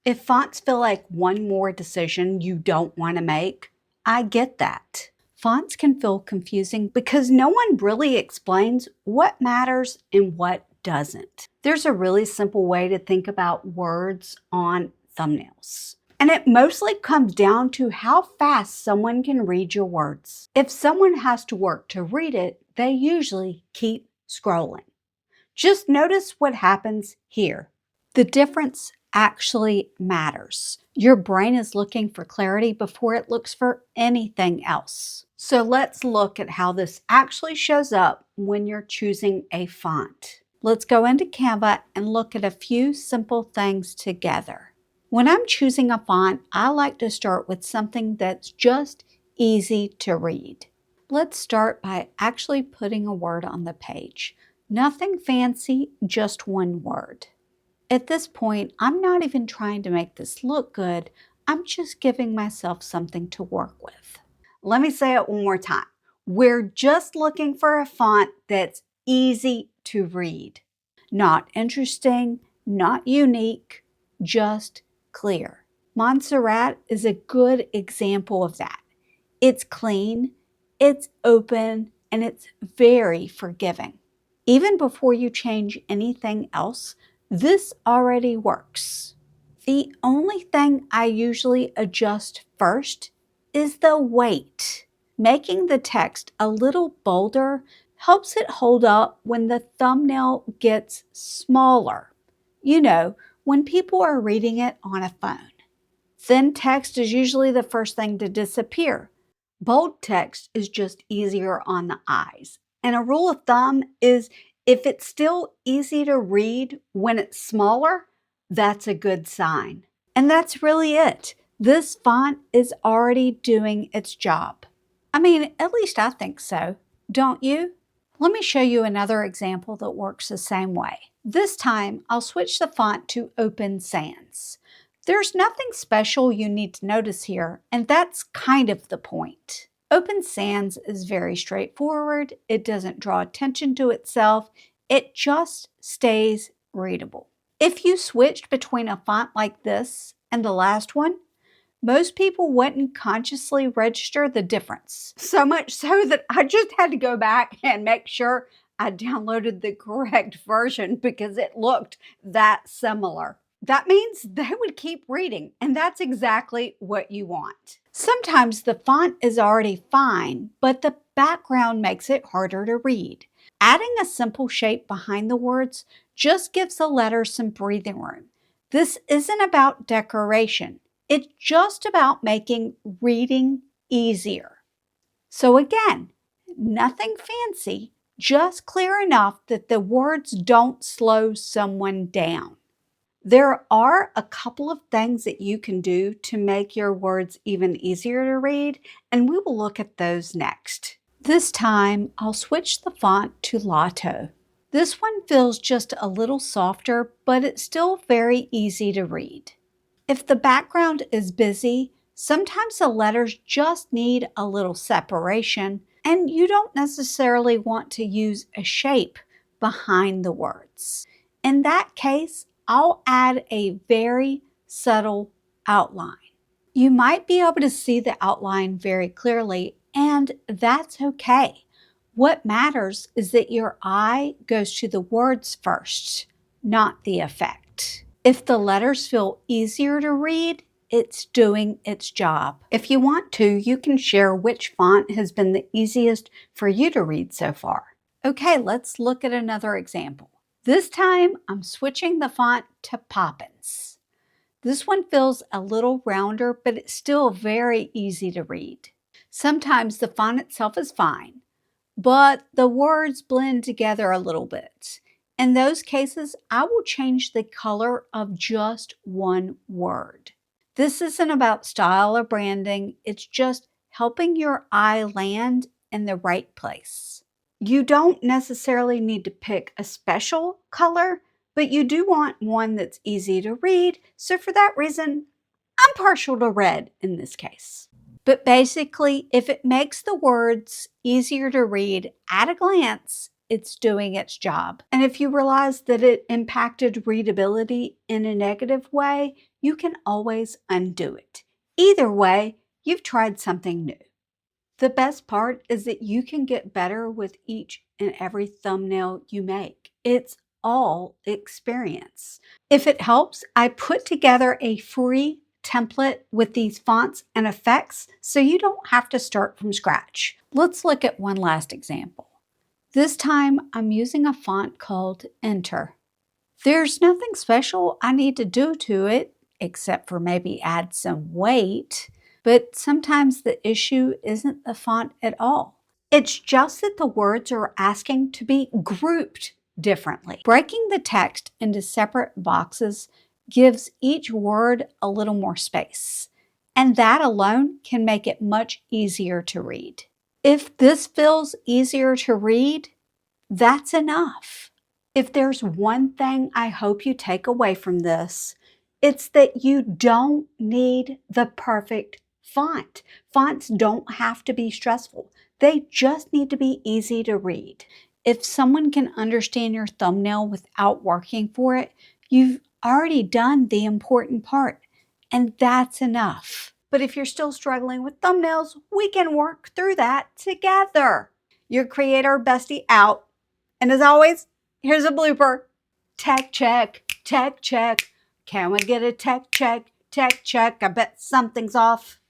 If fonts feel like one more decision you don't want to make, I get that. Fonts can feel confusing because no one really explains what matters and what doesn't. There's a really simple way to think about words on thumbnails. And it mostly comes down to how fast someone can read your words. If someone has to work to read it, they usually keep scrolling. Just notice what happens here. The difference actually matters. Your brain is looking for clarity before it looks for anything else. So let's look at how this actually shows up when you're choosing a font. Let's go into Canva and look at a few simple things together. When I'm choosing a font, I like to start with something that's just easy to read. Let's start by actually putting a word on the page. Nothing fancy, just one word. At this point, I'm not even trying to make this look good. I'm just giving myself something to work with. Let me say it one more time. We're just looking for a font that's easy to read. Not interesting, not unique, just clear. Montserrat is a good example of that. It's clean, it's open, and it's very forgiving. Even before you change anything else, this already works. The only thing I usually adjust first is the weight. Making the text a little bolder helps it hold up when the thumbnail gets smaller. You know, when people are reading it on a phone. Thin text is usually the first thing to disappear. Bold text is just easier on the eyes. And a rule of thumb is if it's still easy to read when it's smaller, that's a good sign. And that's really it. This font is already doing its job. I mean, at least I think so. Don't you? Let me show you another example that works the same way. This time, I'll switch the font to Open Sans. There's nothing special you need to notice here, and that's kind of the point. Open Sans is very straightforward. It doesn't draw attention to itself. It just stays readable. If you switched between a font like this and the last one, most people wouldn't consciously register the difference. So much so that I just had to go back and make sure I downloaded the correct version because it looked that similar. That means they would keep reading, and that's exactly what you want. Sometimes the font is already fine, but the background makes it harder to read. Adding a simple shape behind the words just gives the letters some breathing room. This isn't about decoration. It's just about making reading easier. So again, nothing fancy, just clear enough that the words don't slow someone down. There are a couple of things that you can do to make your words even easier to read, and we will look at those next. This time, I'll switch the font to Lotto. This one feels just a little softer, but it's still very easy to read. If the background is busy, sometimes the letters just need a little separation, and you don't necessarily want to use a shape behind the words. In that case, I'll add a very subtle outline. You might be able to see the outline very clearly, and that's okay. What matters is that your eye goes to the words first, not the effect. If the letters feel easier to read, it's doing its job. If you want to, you can share which font has been the easiest for you to read so far. Okay, let's look at another example. This time, I'm switching the font to Poppins. This one feels a little rounder, but it's still very easy to read. Sometimes the font itself is fine, but the words blend together a little bit. In those cases, I will change the color of just one word. This isn't about style or branding, it's just helping your eye land in the right place. You don't necessarily need to pick a special color, but you do want one that's easy to read, so for that reason, I'm partial to red in this case. But basically, if it makes the words easier to read at a glance, it's doing its job. And if you realize that it impacted readability in a negative way, you can always undo it. Either way, you've tried something new. The best part is that you can get better with each and every thumbnail you make. It's all experience. If it helps, I put together a free template with these fonts and effects so you don't have to start from scratch. Let's look at one last example. This time I'm using a font called Enter. There's nothing special I need to do to it, except for maybe add some weight. But sometimes the issue isn't the font at all. It's just that the words are asking to be grouped differently. Breaking the text into separate boxes gives each word a little more space, and that alone can make it much easier to read. If this feels easier to read, that's enough. If there's one thing I hope you take away from this, it's that you don't need the perfect font. Fonts don't have to be stressful. They just need to be easy to read. If someone can understand your thumbnail without working for it, you've already done the important part, and that's enough. But if you're still struggling with thumbnails, we can work through that together. Your creator bestie out. And as always, here's a blooper. Tech check, tech check. Can we get a tech check, tech check? I bet something's off.